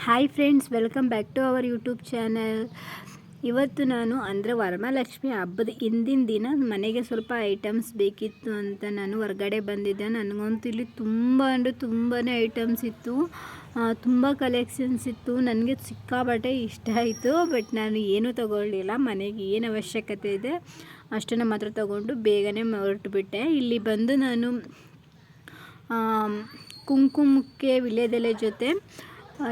Hi friends, welcome back to our YouTube channel. ಇವತ್ತು ನಾನು ಅಂದರೆ ವರಮಹಾಲಕ್ಷ್ಮಿ ಹಬ್ಬದ ಹಿಂದಿನ ದಿನ ಮನೆಗೆ ಸ್ವಲ್ಪ ಐಟಮ್ಸ್ ಬೇಕಿತ್ತು ಅಂತ ನಾನು ಹೊರಗಡೆ ಬಂದಿದ್ದೆ. ನನಗಂತೂ ಇಲ್ಲಿ ತುಂಬ ಅಂದರೆ ತುಂಬಾ ಐಟಮ್ಸ್ ಇತ್ತು, ತುಂಬ ಕಲೆಕ್ಷನ್ಸ್ ಇತ್ತು. ನನಗೆ ಸಿಕ್ಕಾಪಟ್ಟೆ ಇಷ್ಟ ಆಯಿತು. ಬಟ್ ನಾನು ಏನೂ ತಗೊಳ್ಳಿಲ್ಲ. ಮನೆಗೆ ಏನು ಅವಶ್ಯಕತೆ ಇದೆ ಅಷ್ಟನ್ನು ಮಾತ್ರ ತಗೊಂಡು ಬೇಗನೆ ಹೊರಟುಬಿಟ್ಟೆ. ಇಲ್ಲಿ ಬಂದು ನಾನು ಕುಂಕುಮಕ್ಕೆ ವಿಳ್ಯದೆಲೆ ಜೊತೆ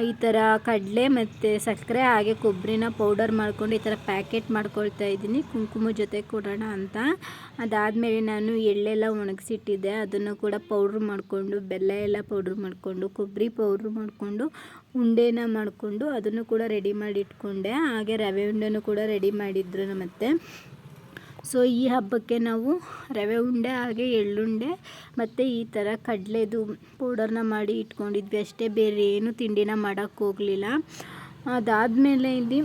ಈ ಥರ ಕಡಲೆ ಮತ್ತು ಸಕ್ಕರೆ ಹಾಗೆ ಕೊಬ್ಬರಿನ ಪೌಡರ್ ಮಾಡ್ಕೊಂಡು ಈ ಥರ ಪ್ಯಾಕೆಟ್ ಮಾಡ್ಕೊಳ್ತಾ ಇದ್ದೀನಿ, ಕುಂಕುಮ ಜೊತೆ ಕೊಡೋಣ ಅಂತ. ಅದಾದಮೇಲೆ ನಾನು ಎಳ್ಳೆಲ್ಲ ಒಣಗಿಸಿಟ್ಟಿದ್ದೆ, ಅದನ್ನು ಕೂಡ ಪೌಡ್ರ್ ಮಾಡಿಕೊಂಡು, ಬೆಲ್ಲ ಎಲ್ಲ ಪೌಡ್ರ್ ಮಾಡಿಕೊಂಡು, ಕೊಬ್ಬರಿ ಪೌಡ್ರ್ ಮಾಡಿಕೊಂಡು, ಉಂಡೆನ ಮಾಡಿಕೊಂಡು ಅದನ್ನು ಕೂಡ ರೆಡಿ ಮಾಡಿ ಇಟ್ಕೊಂಡೆ. ಹಾಗೆ ರವೆ ಉಂಡೆನೂ ಕೂಡ ರೆಡಿ ಮಾಡಿದ್ರು ನಮ್ಮತ್ತೆ. ಸೊ ಈ ಹಬ್ಬಕ್ಕೆ ನಾವು ರವೆ ಉಂಡೆ ಹಾಗೆ ಎಳ್ಳುಂಡೆ ಮತ್ತು ಈ ಥರ ಕಡಲೆದು ಪೌಡರ್ನ ಮಾಡಿ ಇಟ್ಕೊಂಡಿದ್ವಿ ಅಷ್ಟೇ. ಬೇರೆ ಏನು ತಿಂಡಿನ ಮಾಡೋಕ್ಕೆ ಹೋಗಲಿಲ್ಲ. ಅದಾದಮೇಲೆ ಇಲ್ಲಿ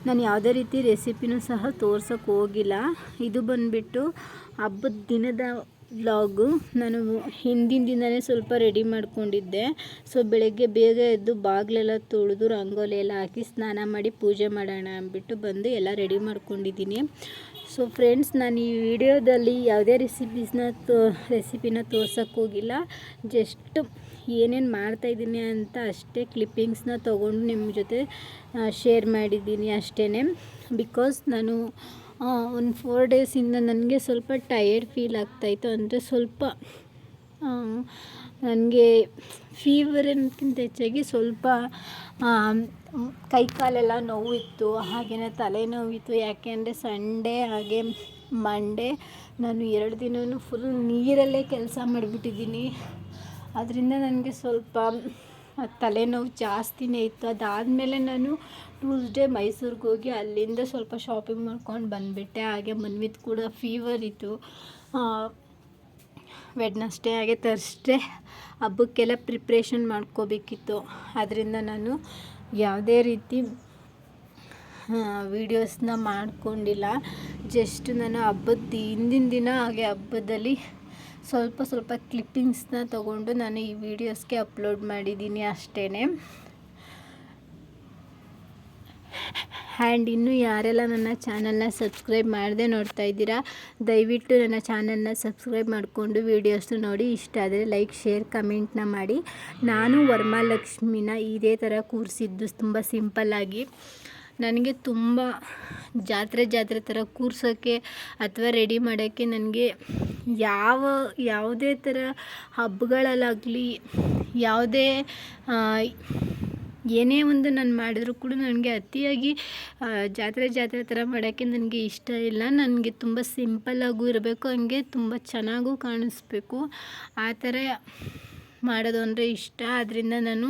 ನಾನು ಯಾವುದೇ ರೀತಿ ರೆಸಿಪಿನೂ ಸಹ ತೋರ್ಸೋಕ್ಕೆ ಹೋಗಿಲ್ಲ. ಇದು ಬಂದುಬಿಟ್ಟು ಹಬ್ಬದ ದಿನದ ವ್ಲಾಗು. ನಾನು ಹಿಂದಿನ ದಿನವೇ ಸ್ವಲ್ಪ ರೆಡಿ ಮಾಡ್ಕೊಂಡಿದ್ದೆ. ಸೊ ಬೆಳಗ್ಗೆ ಬೇಗ ಎದ್ದು ಬಾಗಿಲೆಲ್ಲ ತೊಳೆದು ರಂಗೋಲಿ ಎಲ್ಲ ಹಾಕಿ ಸ್ನಾನ ಮಾಡಿ ಪೂಜೆ ಮಾಡೋಣ ಅಂದ್ಬಿಟ್ಟು ಬಂದು ಎಲ್ಲ ರೆಡಿ ಮಾಡ್ಕೊಂಡಿದ್ದೀನಿ. ಸೊ ಫ್ರೆಂಡ್ಸ್, ನಾನು ಈ ವಿಡಿಯೋದಲ್ಲಿ ಯಾವುದೇ ರೆಸಿಪಿನ ತೋರ್ಸೋಕ್ಕೆ ಹೋಗಿಲ್ಲ. ಜಸ್ಟ್ ಏನೇನು ಮಾಡ್ತಾಯಿದ್ದೀನಿ ಅಂತ ಅಷ್ಟೇ ಕ್ಲಿಪ್ಪಿಂಗ್ಸ್ನ ತೊಗೊಂಡು ನಿಮ್ಮ ಜೊತೆ ಶೇರ್ ಮಾಡಿದ್ದೀನಿ ಅಷ್ಟೇ. ಬಿಕಾಸ್ ನಾನು ಒಂದು 4 ಡೇಸಿಂದ ನನಗೆ ಸ್ವಲ್ಪ ಟಯರ್ಡ್ ಫೀಲ್ ಆಗ್ತಾಯಿತ್ತು. ಅಂದರೆ ಸ್ವಲ್ಪ ನನಗೆ ಫೀವರ್ ಅನ್ನೋದಕ್ಕಿಂತ ಹೆಚ್ಚಾಗಿ ಸ್ವಲ್ಪ ಕೈ ಕಾಲೆಲ್ಲ ನೋವಿತ್ತು, ಹಾಗೆಯೇ ತಲೆನೋವಿತ್ತು. ಯಾಕೆ ಅಂದರೆ ಸಂಡೇ ಹಾಗೆ ಮಂಡೇ ನಾನು 2 ದಿನವೂ ಫುಲ್ ನೀರಲ್ಲೇ ಕೆಲಸ ಮಾಡಿಬಿಟ್ಟಿದ್ದೀನಿ. ಅದರಿಂದ ನನಗೆ ಸ್ವಲ್ಪ ತಲೆನೋವು ಜಾಸ್ತಿನೇ ಇತ್ತು. ಅದಾದಮೇಲೆ ನಾನು ಟ್ಯೂಸ್ಡೇ ಮೈಸೂರಿಗೆ ಹೋಗಿ ಅಲ್ಲಿಂದ ಸ್ವಲ್ಪ ಶಾಪಿಂಗ್ ಮಾಡ್ಕೊಂಡು ಬಂದುಬಿಟ್ಟೆ. ಹಾಗೆ ಮನ್ವಿತ್ ಕೂಡ ಫೀವರ್ ಇತ್ತು. ವೆಡ್ನಸ್ಡೇ ಹಾಗೆ ಥರ್ಸ್ಡೇ ಹಬ್ಬಕ್ಕೆಲ್ಲ ಪ್ರಿಪ್ರೇಷನ್ ಮಾಡ್ಕೋಬೇಕಿತ್ತು. ಅದರಿಂದ ನಾನು ಯಾವುದೇ ರೀತಿ ವೀಡಿಯೋಸ್ನ ಮಾಡ್ಕೊಂಡಿಲ್ಲ. ಜಸ್ಟ್ ನಾನು ಹಬ್ಬದ ಹಿಂದಿನ ದಿನ ಹಾಗೆ ಹಬ್ಬದಲ್ಲಿ ಸ್ವಲ್ಪ ಕ್ಲಿಪ್ಪಿಂಗ್ಸ್ನ ತೊಗೊಂಡು ನಾನು ಈ ವಿಡಿಯೋಸ್ಗೆ ಅಪ್ಲೋಡ್ ಮಾಡಿದ್ದೀನಿ ಅಷ್ಟೇ. ಆ್ಯಂಡ್ ಇನ್ನೂ ಯಾರೆಲ್ಲ ನನ್ನ ಚಾನಲ್ನ ಸಬ್ಸ್ಕ್ರೈಬ್ ಮಾಡದೆ ನೋಡ್ತಾ ಇದ್ದೀರಾ, ದಯವಿಟ್ಟು ನನ್ನ ಚಾನಲ್ನ ಸಬ್ಸ್ಕ್ರೈಬ್ ಮಾಡಿಕೊಂಡು ವೀಡಿಯೋಸ್ನ ನೋಡಿ. ಇಷ್ಟ ಆದರೆ ಲೈಕ್, ಶೇರ್, ಕಮೆಂಟ್ನ ಮಾಡಿ. ನಾನು ವರಮಹಾಲಕ್ಷ್ಮಿನ ಇದೇ ಥರ ಕೂರಿಸಿದ್ದು ತುಂಬ ಸಿಂಪಲ್ಲಾಗಿ. ನನಗೆ ತುಂಬ ಜಾತ್ರೆ ಥರ ಕೂರ್ಸೋಕ್ಕೆ ಅಥವಾ ರೆಡಿ ಮಾಡೋಕ್ಕೆ ನನಗೆ ಯಾವುದೇ ಥರ ಹಬ್ಬಗಳಲ್ಲಾಗಲಿ ಯಾವುದೇ ಏನೇ ಒಂದು ನಾನು ಮಾಡಿದರೂ ಕೂಡ ನನಗೆ ಅತಿಯಾಗಿ ಜಾತ್ರೆ ಥರ ಮಾಡೋಕ್ಕೆ ನನಗೆ ಇಷ್ಟ ಇಲ್ಲ. ನನಗೆ ತುಂಬ ಸಿಂಪಲ್ಲಾಗೂ ಇರಬೇಕು, ಹಂಗೆ ತುಂಬ ಚೆನ್ನಾಗೂ ಕಾಣಿಸ್ಬೇಕು, ಆ ಥರ ಮಾಡೋದು ಅಂದರೆ ಇಷ್ಟ. ಆದ್ದರಿಂದ ನಾನು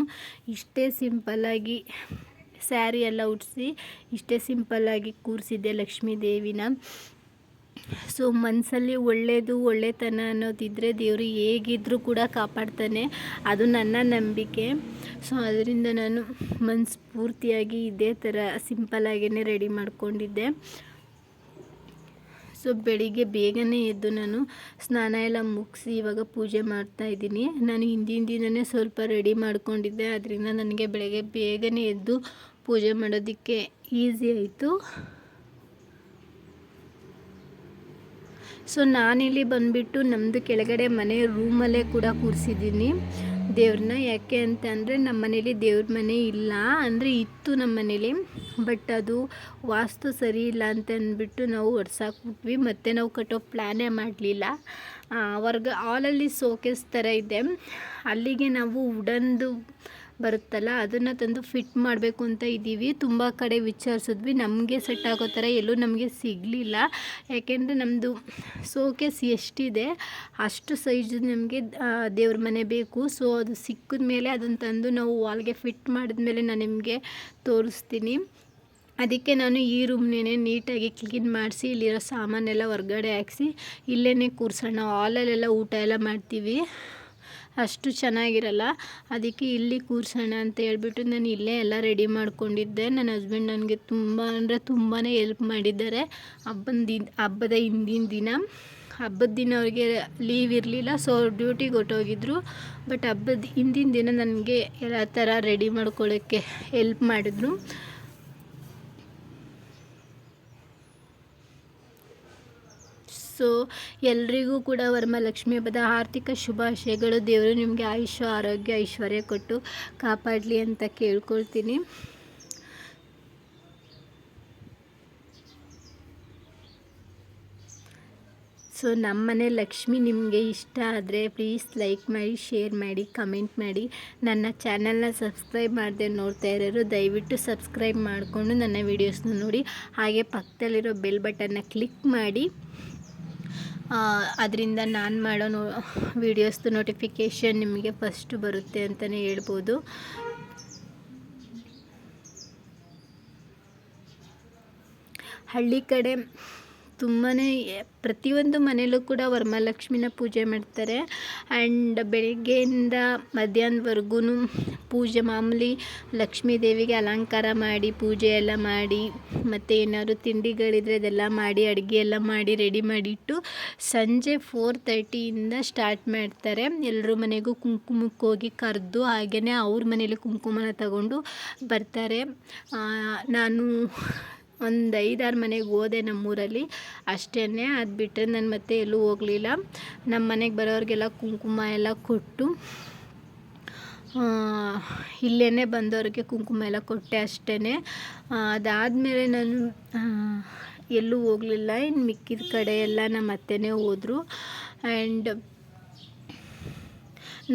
ಇಷ್ಟೇ ಸಿಂಪಲ್ಲಾಗಿ ಸ್ಯಾರಿ ಎಲ್ಲ ಉಡಿಸಿ ಇಷ್ಟೇ ಸಿಂಪಲ್ಲಾಗಿ ಕೂರಿಸಿದ್ದೆ ಲಕ್ಷ್ಮೀ ದೇವಿನ. ಸೊ ಮನಸ್ಸಲ್ಲಿ ಒಳ್ಳೆತನ ಅನ್ನೋದಿದ್ದರೆ ದೇವರು ಹೇಗಿದ್ದರೂ ಕೂಡ ಕಾಪಾಡ್ತಾನೆ, ಅದು ನನ್ನ ನಂಬಿಕೆ. ಸೊ ಅದರಿಂದ ನಾನು ಮನಸ್ಫೂರ್ತಿಯಾಗಿ ಇದೇ ಥರ ಸಿಂಪಲ್ಲಾಗೇ ರೆಡಿ ಮಾಡ್ಕೊಂಡಿದ್ದೆ. ಸೊ ಬೆಳಿಗ್ಗೆ ಬೇಗನೆ ಎದ್ದು ನಾನು ಸ್ನಾನ ಎಲ್ಲ ಮುಗಿಸಿ ಇವಾಗ ಪೂಜೆ ಮಾಡ್ತಾಯಿದ್ದೀನಿ. ನಾನು ಹಿಂದಿನ ದಿನವೇ ಸ್ವಲ್ಪ ರೆಡಿ ಮಾಡ್ಕೊಂಡಿದ್ದೆ, ಅದರಿಂದ ನನಗೆ ಬೆಳಗ್ಗೆ ಬೇಗನೆ ಎದ್ದು ಪೂಜೆ ಮಾಡೋದಕ್ಕೆ ಈಸಿ ಆಯಿತು. ಸೊ ನಾನಿಲ್ಲಿ ಬಂದುಬಿಟ್ಟು ನಮ್ಮದು ಕೆಳಗಡೆ ಮನೆ ರೂಮಲ್ಲೇ ಕೂಡ ಕೂರಿಸಿದ್ದೀನಿ ದೇವ್ರನ್ನ. ಯಾಕೆ ಅಂತ ಅಂದರೆ ನಮ್ಮ ಮನೇಲಿ ದೇವ್ರ ಮನೆ ಇಲ್ಲ, ಅಂದರೆ ಇತ್ತು ನಮ್ಮ ಮನೇಲಿ, ಬಟ್ ಅದು ವಾಸ್ತು ಸರಿ ಇಲ್ಲ ಅಂತ ಅಂದ್ಬಿಟ್ಟು ನಾವು ಒಡ್ಸಾಕ್ಬಿಟ್ವಿ. ಮತ್ತು ನಾವು ಕಟ್ಟೋ ಪ್ಲ್ಯಾನೇ ಮಾಡಲಿಲ್ಲ. ಹಾಲಲ್ಲಿ ಸೋಕೇಸ್ ಥರ ಇದೆ, ಅಲ್ಲಿಗೆ ನಾವು ವುಡನ್ದು ಬರುತ್ತಲ್ಲ ಅದನ್ನು ತಂದು ಫಿಟ್ ಮಾಡಬೇಕು ಅಂತ ಇದ್ದೀವಿ. ತುಂಬ ಕಡೆ ವಿಚಾರಿಸಿದ್ವಿ, ನಮಗೆ ಸೆಟ್ ಆಗೋ ಥರ ಎಲ್ಲೂ ನಮಗೆ ಸಿಗಲಿಲ್ಲ. ಯಾಕೆಂದರೆ ನಮ್ಮದು ಸೋಕೇಸ್ ಎಷ್ಟಿದೆ ಅಷ್ಟು ಸೈಜ್ ನಮಗೆ ದೇವ್ರ ಮನೆ ಬೇಕು. ಸೊ ಅದು ಸಿಕ್ಕಿದ ಮೇಲೆ ಅದನ್ನು ತಂದು ನಾವು ವಾಲ್ಗೆ ಫಿಟ್ ಮಾಡಿದ್ಮೇಲೆ ನಾನು ನಿಮಗೆ ತೋರಿಸ್ತೀನಿ. ಅದಕ್ಕೆ ನಾನು ಈ ರೂಮ್ನೇ ನೀಟಾಗಿ ಕ್ಲೀನ್ ಮಾಡಿಸಿ ಇಲ್ಲಿರೋ ಸಾಮಾನೆಲ್ಲ ಹೊರ್ಗಡೆ ಹಾಕಿಸಿ ಇಲ್ಲೇ ಕೂರಿಸೋಣ. ಹಾಲಲ್ಲೆಲ್ಲ ಊಟ ಎಲ್ಲ ಮಾಡ್ತೀವಿ, ಅಷ್ಟು ಚೆನ್ನಾಗಿರಲ್ಲ, ಅದಕ್ಕೆ ಇಲ್ಲಿ ಕೂರಿಸೋಣ ಅಂತ ಹೇಳ್ಬಿಟ್ಟು ನಾನು ಇಲ್ಲೇ ಎಲ್ಲ ರೆಡಿ ಮಾಡ್ಕೊಂಡಿದ್ದೆ. ನನ್ನ ಹಸ್ಬೆಂಡ್ ನನಗೆ ತುಂಬ ಅಂದರೆ ತುಂಬಾ ಹೆಲ್ಪ್ ಮಾಡಿದ್ದಾರೆ ಹಬ್ಬದ ಹಿಂದಿನ ದಿನ. ಹಬ್ಬದ ದಿನ ಅವ್ರಿಗೆ ಲೀವ್ ಇರಲಿಲ್ಲ, ಸೊ ಅವ್ರು ಡ್ಯೂಟಿಗೆ ಹೊರ್ಟೋಗಿದ್ರು. ಬಟ್ ಹಬ್ಬದ ಹಿಂದಿನ ದಿನ ನನಗೆ ಎಲ್ಲ ಥರ ರೆಡಿ ಮಾಡ್ಕೊಳ್ಳೋಕ್ಕೆ ಹೆಲ್ಪ್ ಮಾಡಿದ್ರು. ಸೊ ಎಲ್ರಿಗೂ ಕೂಡ ವರಮಹಾಲಕ್ಷ್ಮಿ ಹಬ್ಬದ ಆರ್ಥಿಕ ಶುಭಾಶಯಗಳು. ದೇವರು ನಿಮಗೆ ಆಯುಷ್ಯ ಆರೋಗ್ಯ ಐಶ್ವರ್ಯ ಕೊಟ್ಟು ಕಾಪಾಡಲಿ ಅಂತ ಕೇಳ್ಕೊಳ್ತೀನಿ. ಸೊ ನಮ್ಮನೆ ಲಕ್ಷ್ಮಿ ನಿಮಗೆ ಇಷ್ಟ ಆದರೆ ಪ್ಲೀಸ್ ಲೈಕ್ ಮಾಡಿ, ಶೇರ್ ಮಾಡಿ, ಕಮೆಂಟ್ ಮಾಡಿ. ನನ್ನ ಚಾನಲ್ನ ಸಬ್ಸ್ಕ್ರೈಬ್ ಮಾಡದೆ ನೋಡ್ತಾ ಇರೋರು ದಯವಿಟ್ಟು ಸಬ್ಸ್ಕ್ರೈಬ್ ಮಾಡಿಕೊಂಡು ನನ್ನ ವೀಡಿಯೋಸ್ನ ನೋಡಿ. ಹಾಗೆ ಪಕ್ಕದಲ್ಲಿರೋ ಬೆಲ್ ಬಟನ್ನ ಕ್ಲಿಕ್ ಮಾಡಿ. ಅದರಿಂದ ನಾನು ಮಾಡೋ ವೀಡಿಯೋಸ್ದು ನೋಟಿಫಿಕೇಷನ್ ನಿಮಗೆ ಫಸ್ಟು ಬರುತ್ತೆ ಅಂತಲೇ ಹೇಳ್ಬೋದು. ಹಳ್ಳಿ ಕಡೆ ತುಂಬಾ ಪ್ರತಿಯೊಂದು ಮನೆಯಲ್ಲೂ ಕೂಡ ವರಮಹಾಲಕ್ಷ್ಮಿನ ಪೂಜೆ ಮಾಡ್ತಾರೆ. ಆ್ಯಂಡ್ ಬೆಳಗ್ಗೆಯಿಂದ ಮಧ್ಯಾಹ್ನದವರೆಗೂ ಪೂಜೆ ಮಾಮೂಲಿ ಲಕ್ಷ್ಮೀ ದೇವಿಗೆ ಅಲಂಕಾರ ಮಾಡಿ ಪೂಜೆ ಎಲ್ಲ ಮಾಡಿ, ಮತ್ತು ಏನಾದ್ರು ತಿಂಡಿಗಳಿದ್ರೆ ಅದೆಲ್ಲ ಮಾಡಿ, ಅಡುಗೆ ಎಲ್ಲ ಮಾಡಿ ರೆಡಿ ಮಾಡಿಟ್ಟು ಸಂಜೆ 4:30 ಸ್ಟಾರ್ಟ್ ಮಾಡ್ತಾರೆ. ಎಲ್ಲರ ಮನೆಗೂ ಕುಂಕುಮಕ್ಕೆ ಹೋಗಿ ಕರೆದು ಹಾಗೆಯೇ ಅವ್ರ ಮನೇಲಿ ಕುಂಕುಮನ ತಗೊಂಡು ಬರ್ತಾರೆ. ನಾನು ಒಂದು 5-6 ಮನೆಗೆ ಹೋದೆ ನಮ್ಮೂರಲ್ಲಿ ಅಷ್ಟೇ. ಅದು ಬಿಟ್ಟರೆ ನಾನು ಮತ್ತೆ ಎಲ್ಲೂ ಹೋಗಲಿಲ್ಲ. ನಮ್ಮ ಮನೆಗೆ ಬರೋರಿಗೆಲ್ಲ ಕುಂಕುಮ ಎಲ್ಲ ಕೊಟ್ಟು ಇಲ್ಲೇ ಬಂದವ್ರಿಗೆ ಕುಂಕುಮ ಎಲ್ಲ ಕೊಟ್ಟೆ ಅಷ್ಟೇ. ಅದಾದಮೇಲೆ ನಾನು ಎಲ್ಲೂ ಹೋಗಲಿಲ್ಲ. ಇನ್ನು ಮಿಕ್ಕಿದ ಕಡೆ ಎಲ್ಲ ನಮ್ಮ ಅತ್ತೆನೇ ಹೋದರು. ಆ್ಯಂಡ್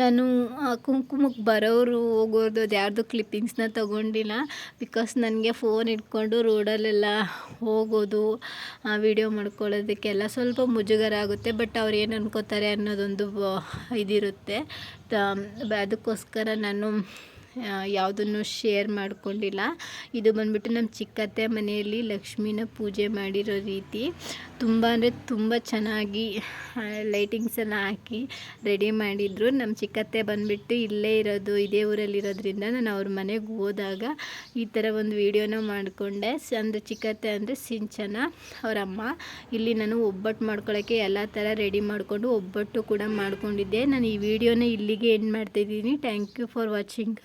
ನಾನು ಕುಂಕುಮಕ್ಕೆ ಬರೋರು ಹೋಗೋದು ಅದು ಯಾರ್ದು ಕ್ಲಿಪ್ಪಿಂಗ್ಸ್ನ ತೊಗೊಂಡಿಲ್ಲ. ಬಿಕಾಸ್ ನನಗೆ ಫೋನ್ ಇಟ್ಕೊಂಡು ರೋಡಲ್ಲೆಲ್ಲ ಹೋಗೋದು ವಿಡಿಯೋ ಮಾಡ್ಕೊಳ್ಳೋದಕ್ಕೆಲ್ಲ ಸ್ವಲ್ಪ ಮುಜುಗರ ಆಗುತ್ತೆ. ಬಟ್ ಅವ್ರು ಏನು ಅನ್ಕೋತಾರೆ ಅನ್ನೋದೊಂದು ಇದಿರುತ್ತೆ. ಅದಕ್ಕೋಸ್ಕರ ನಾನು ಯಾವುದನ್ನು ಶೇರ್ ಮಾಡ್ಕೊಂಡಿಲ್ಲ. ಇದು ಬಂದ್ಬಿಟ್ಟು ನಮ್ಮ ಚಿಕ್ಕತ್ತೆ ಮನೆಯಲ್ಲಿ ಲಕ್ಷ್ಮಿನ ಪೂಜೆ ಮಾಡಿರೋ ರೀತಿ. ತುಂಬ ಅಂದರೆ ತುಂಬ ಚೆನ್ನಾಗಿ ಲೈಟಿಂಗ್ಸ್ ಎಲ್ಲ ಹಾಕಿ ರೆಡಿ ಮಾಡಿದರು. ನಮ್ಮ ಚಿಕ್ಕತ್ತೆ ಬಂದುಬಿಟ್ಟು ಇಲ್ಲೇ ಇರೋದು, ಇದೇ ಊರಲ್ಲಿರೋದ್ರಿಂದ ನಾನು ಅವ್ರ ಮನೆಗೆ ಹೋದಾಗ ಈ ಥರ ಒಂದು ವೀಡಿಯೋನ ಮಾಡಿಕೊಂಡೆ. ಅಂದರೆ ಚಿಕ್ಕತ್ತೆ ಅಂದರೆ ಸಿಂಚನ ಅವರಮ್ಮ. ಇಲ್ಲಿ ನಾನು ಒಬ್ಬಟ್ಟು ಮಾಡ್ಕೊಳ್ಳೋಕ್ಕೆ ಎಲ್ಲ ಥರ ರೆಡಿ ಮಾಡಿಕೊಂಡು ಒಬ್ಬಟ್ಟು ಕೂಡ ಮಾಡ್ಕೊಂಡಿದ್ದೆ. ನಾನು ಈ ವಿಡಿಯೋನ ಇಲ್ಲಿಗೆ ಎಂಡ್ ಮಾಡ್ತಾಯಿದ್ದೀನಿ. Thank you for watching.